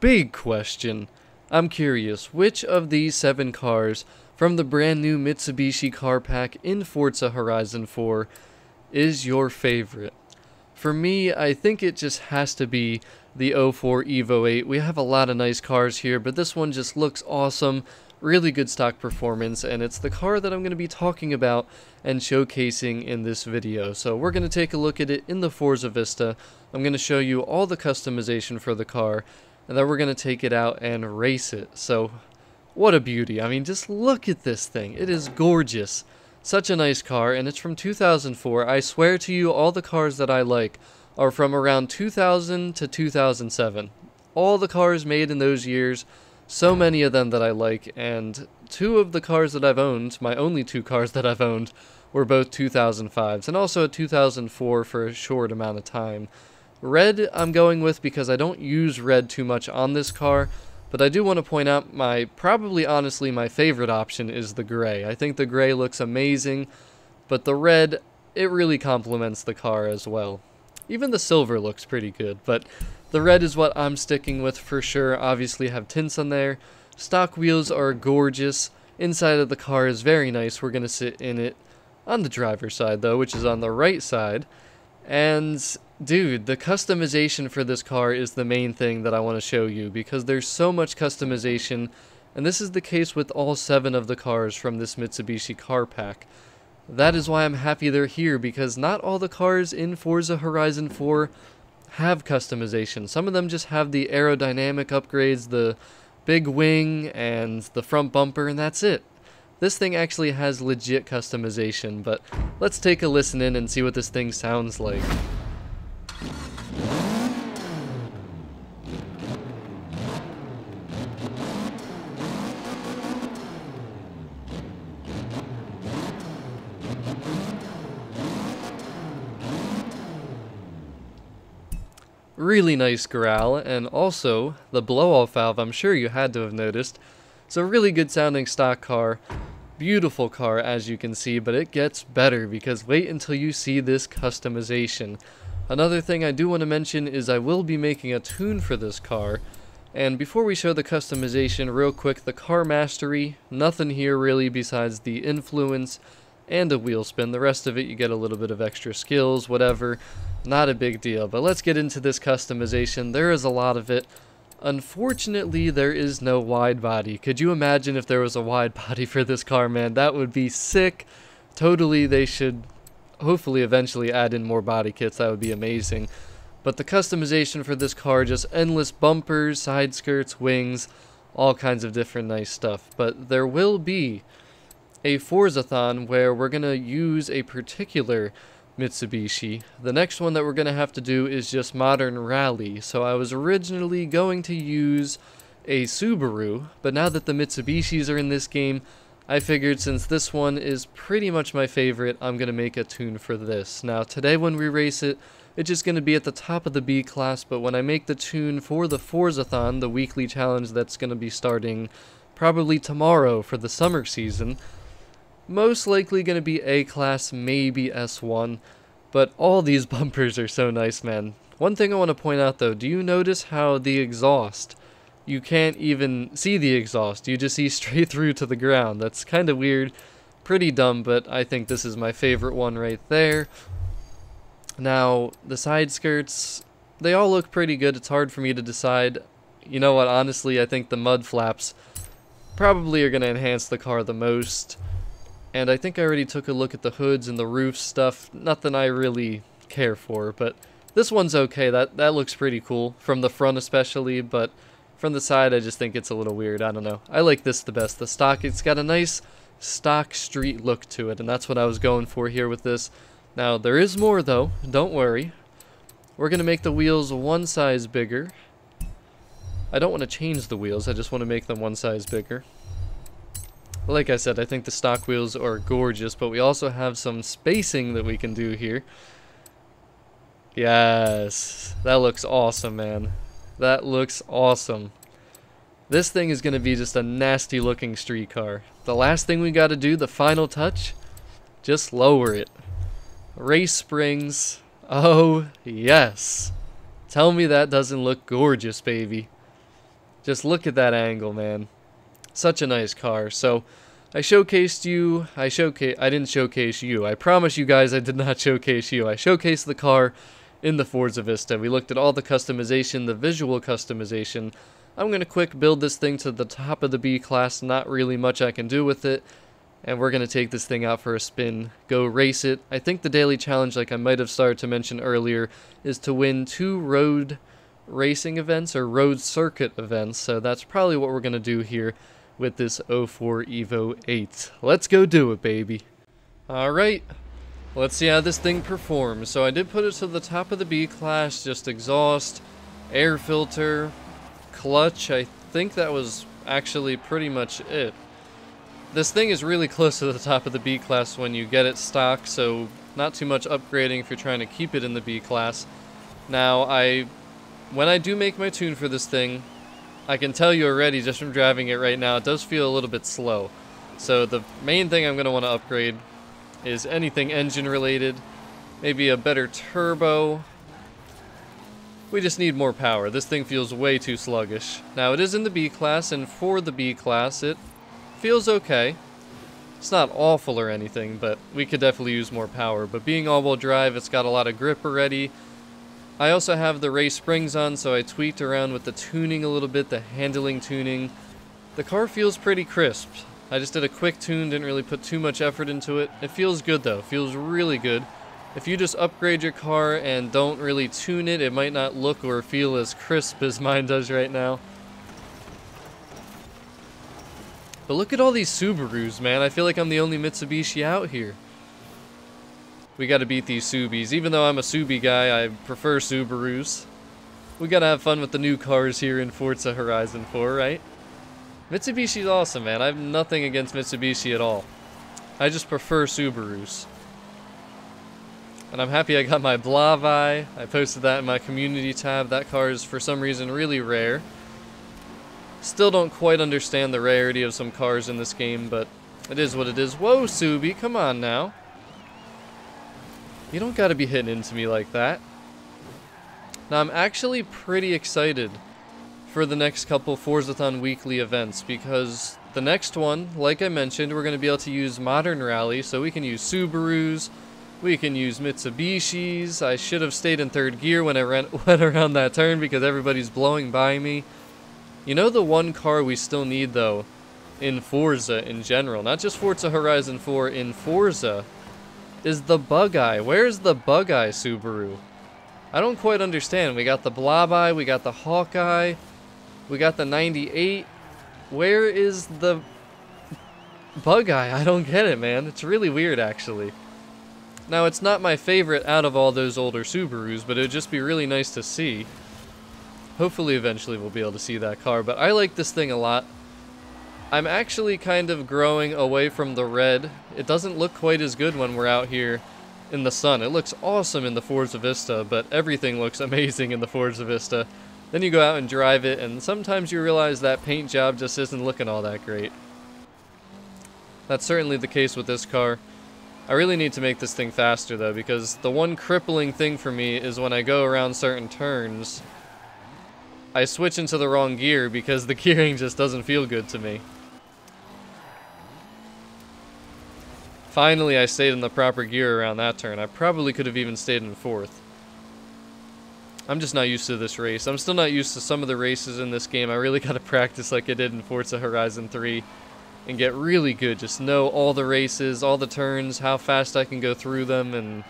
big question. I'm curious, which of these 7 cars from the brand new Mitsubishi car pack in Forza Horizon 4 is your favorite? For me, I think it just has to be the 04 Evo 8. We have a lot of nice cars here, but this one just looks awesome. Really good stock performance, and it's the car that I'm going to be talking about and showcasing in this video. So we're going to take a look at it in the Forzavista. I'm going to show you all the customization for the car, and then we're going to take it out and race it. So what a beauty. I mean, just look at this thing. It is gorgeous. Such a nice car, and it's from 2004. I swear to you, all the cars that I like are from around 2000 to 2007. All the cars made in those years. So many of them that I like, and 2 of the cars that I've owned, my only 2 cars that I've owned, were both 2005s, and also a 2004 for a short amount of time. Red I'm going with because I don't use red too much on this car, but I do want to point out probably honestly my favorite option is the gray. I think the gray looks amazing, but the red, it really complements the car as well. Even the silver looks pretty good, but the red is what I'm sticking with for sure. Obviously have tints on there. Stock wheels are gorgeous. Inside of the car is very nice. We're going to sit in it on the driver's side though, which is on the right side. And dude, the customization for this car is the main thing that I want to show you, because there's so much customization, and this is the case with all 7 of the cars from this Mitsubishi car pack. That is why I'm happy they're here, because not all the cars in Forza Horizon 4 have customization. Some of them just have the aerodynamic upgrades, the big wing, and the front bumper, and that's it. This thing actually has legit customization, but let's take a listen in and see what this thing sounds like. Really nice growl, and also the blow-off valve, I'm sure you had to have noticed. It's a really good sounding stock car. Beautiful car, as you can see, but it gets better because wait until you see this customization. Another thing I do want to mention is I will be making a tune for this car. And before we show the customization, real quick, the car mastery, nothing here really besides the influence and a wheel spin. The rest of it, you get a little bit of extra skills, whatever. Not a big deal, but let's get into this customization. There is a lot of it. Unfortunately, there is no wide body. Could you imagine if there was a wide body for this car, man? That would be sick. Totally, they should hopefully eventually add in more body kits. That would be amazing. But the customization for this car, just endless bumpers, side skirts, wings, all kinds of different nice stuff. But there will be a Forzathon where we're going to use a particular Mitsubishi. The next one that we're going to have to do is just Modern Rally. So I was originally going to use a Subaru, but now that the Mitsubishis are in this game, I figured since this one is pretty much my favorite, I'm going to make a tune for this. Now today when we race it, it's just going to be at the top of the B class, but when I make the tune for the Forzathon, the weekly challenge that's going to be starting probably tomorrow for the summer season, most likely going to be A class, maybe S1, but all these bumpers are so nice, man. One thing I want to point out though, do you notice how the exhaust, you can't even see the exhaust, you just see straight through to the ground? That's kind of weird, pretty dumb, but I think this is my favorite one right there. Now, the side skirts, they all look pretty good. It's hard for me to decide. You know what, honestly, I think the mud flaps probably are going to enhance the car the most. And I think I already took a look at the hoods and the roof stuff. Nothing I really care for, but this one's okay. That looks pretty cool, from the front especially, but from the side I just think it's a little weird. I don't know. I like this the best. The stock, it's got a nice stock street look to it, and that's what I was going for here with this. Now, there is more though. Don't worry. We're going to make the wheels 1 size bigger. I don't want to change the wheels. I just want to make them 1 size bigger. Like I said, I think the stock wheels are gorgeous, but we also have some spacing that we can do here. Yes, that looks awesome, man. That looks awesome. This thing is going to be just a nasty looking street car. The last thing we got to do, the final touch, just lower it. Race springs. Oh, yes. Tell me that doesn't look gorgeous, baby. Just look at that angle, man. Such a nice car. So I showcased you. I didn't showcase you. I promise you guys I did not showcase you. I showcased the car in the Forzavista. We looked at all the customization, the visual customization. I'm going to quick build this thing to the top of the B class. Not really much I can do with it. And we're going to take this thing out for a spin, go race it. I think the daily challenge, like I might have started to mention earlier, is to win 2 road racing events or road circuit events. So that's probably what we're going to do here with this 04 Evo 8. Let's go do it, baby. Alright, let's see how this thing performs. So I did put it to the top of the B class, just exhaust, air filter, clutch. I think that was actually pretty much it. This thing is really close to the top of the B class when you get it stock, so not too much upgrading if you're trying to keep it in the B class. Now, when I do make my tune for this thing, I can tell you already just from driving it right now, it does feel a little bit slow. So the main thing I'm going to want to upgrade is anything engine related, maybe a better turbo. We just need more power. This thing feels way too sluggish. Now, it is in the B class, and for the B class, it feels okay. It's not awful or anything, but we could definitely use more power. But being all-wheel drive, it's got a lot of grip already. I also have the race springs on, so I tweaked around with the tuning a little bit, the handling tuning. The car feels pretty crisp. I just did a quick tune, didn't really put too much effort into it. It feels good though, feels really good. If you just upgrade your car and don't really tune it, it might not look or feel as crisp as mine does right now. But look at all these Subarus, man. I feel like I'm the only Mitsubishi out here. We gotta beat these Subis. Even though I'm a Subi guy, I prefer Subarus. We gotta have fun with the new cars here in Forza Horizon 4, right? Mitsubishi's awesome, man. I have nothing against Mitsubishi at all. I just prefer Subarus. And I'm happy I got my Blavi. I posted that in my community tab. That car is, for some reason, really rare. Still don't quite understand the rarity of some cars in this game, but it is what it is. Whoa, Subi, come on now. You don't gotta be hitting into me like that. Now, I'm actually pretty excited for the next couple Forzathon weekly events, because the next one, like I mentioned, we're going to be able to use Modern Rally, so we can use Subarus, we can use Mitsubishis. I should have stayed in third gear when I went around that turn because everybody's blowing by me. You know the one car we still need, though, in Forza in general, not just Forza Horizon 4, in Forza, is the Bug-Eye. Where's the Bug-Eye Subaru? I don't quite understand. We got the Blob-Eye, we got the Hawkeye, we got the 98. Where is the Bug-Eye? I don't get it, man. It's really weird, actually. Now, it's not my favorite out of all those older Subarus, but it would just be really nice to see. Hopefully, eventually, we'll be able to see that car, but I like this thing a lot. I'm actually kind of growing away from the red. It doesn't look quite as good when we're out here in the sun. It looks awesome in the Forzavista, but everything looks amazing in the Forzavista. Then you go out and drive it, and sometimes you realize that paint job just isn't looking all that great. That's certainly the case with this car. I really need to make this thing faster, though, because the one crippling thing for me is when I go around certain turns, I switch into the wrong gear because the gearing just doesn't feel good to me. Finally, I stayed in the proper gear around that turn. I probably could have even stayed in fourth. I'm just not used to this race. I'm still not used to some of the races in this game. I really got to practice like I did in Forza Horizon 3 and get really good. Just know all the races, all the turns, how fast I can go through them, and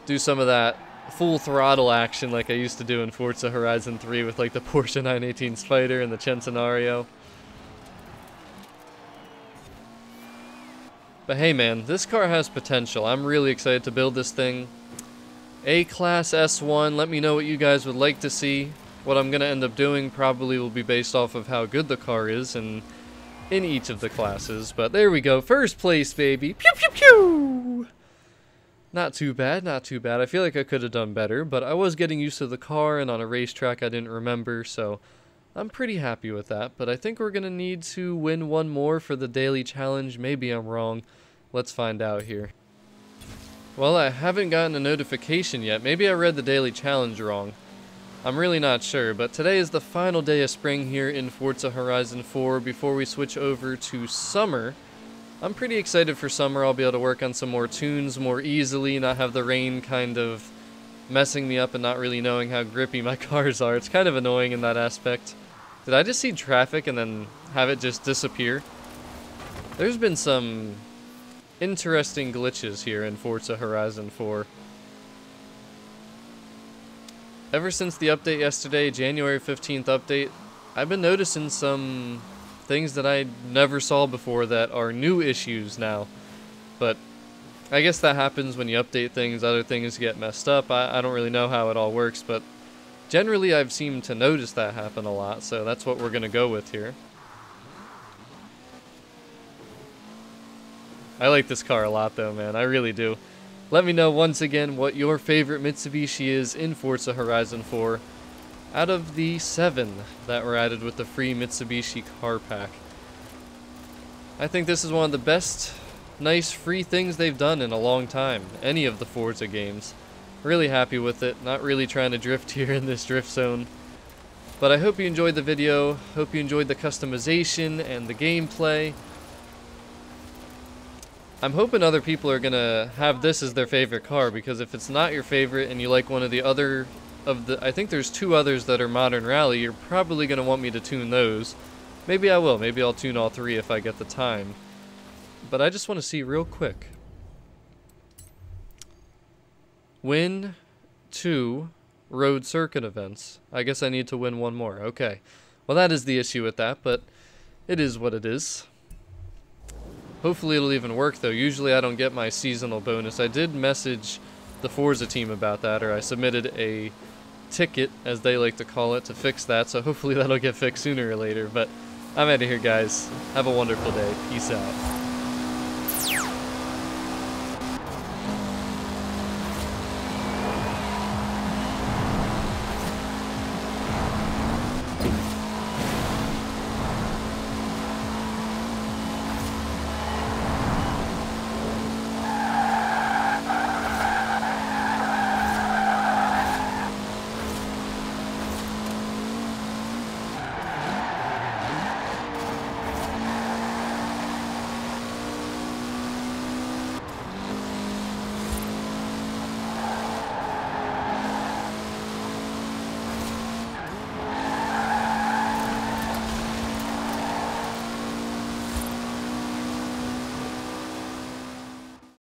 do some of that full throttle action like I used to do in Forza Horizon 3 with like the Porsche 918 Spider and the Centenario. But hey man, this car has potential. I'm really excited to build this thing. A-Class S1, let me know what you guys would like to see. What I'm going to end up doing probably will be based off of how good the car is and in each of the classes. But there we go, first place, baby. Pew pew pew! Not too bad, not too bad. I feel like I could have done better, but I was getting used to the car, and on a racetrack I didn't remember, so I'm pretty happy with that. But I think we're going to need to win one more for the daily challenge. Maybe I'm wrong. Let's find out here. Well, I haven't gotten a notification yet. Maybe I read the daily challenge wrong. I'm really not sure, but today is the final day of spring here in Forza Horizon 4 before we switch over to summer. I'm pretty excited for summer. I'll be able to work on some more tunes more easily, not have the rain kind of messing me up and not really knowing how grippy my cars are. It's kind of annoying in that aspect. Did I just see traffic and then have it just disappear? There's been some interesting glitches here in Forza Horizon 4. Ever since the update yesterday, January 15th update, I've been noticing some things that I never saw before that are new issues now. But I guess that happens when you update things, other things get messed up. I don't really know how it all works, but generally I've seemed to notice that happen a lot, so that's what we're going to go with here. I like this car a lot though, man. I really do. Let me know once again what your favorite Mitsubishi is in Forza Horizon 4 out of the 7 that were added with the free Mitsubishi car pack. I think this is one of the best, nice, free things they've done in a long time. Any of the Forza games. Really happy with it. Not really trying to drift here in this drift zone. But I hope you enjoyed the video. Hope you enjoyed the customization and the gameplay. I'm hoping other people are gonna have this as their favorite car, because if it's not your favorite and you like one of the other I think there's 2 others that are Modern Rally, you're probably gonna want me to tune those. Maybe I will. Maybe I'll tune all 3 if I get the time. But I just want to see real quick. Win 2 road circuit events. I guess I need to win 1 more. Okay. Well, that is the issue with that, but it is what it is. Hopefully it'll even work though. Usually I don't get my seasonal bonus. I did message the Forza team about that, or I submitted a ticket, as they like to call it, to fix that, so hopefully that'll get fixed sooner or later. But I'm out of here, guys. Have a wonderful day. Peace out.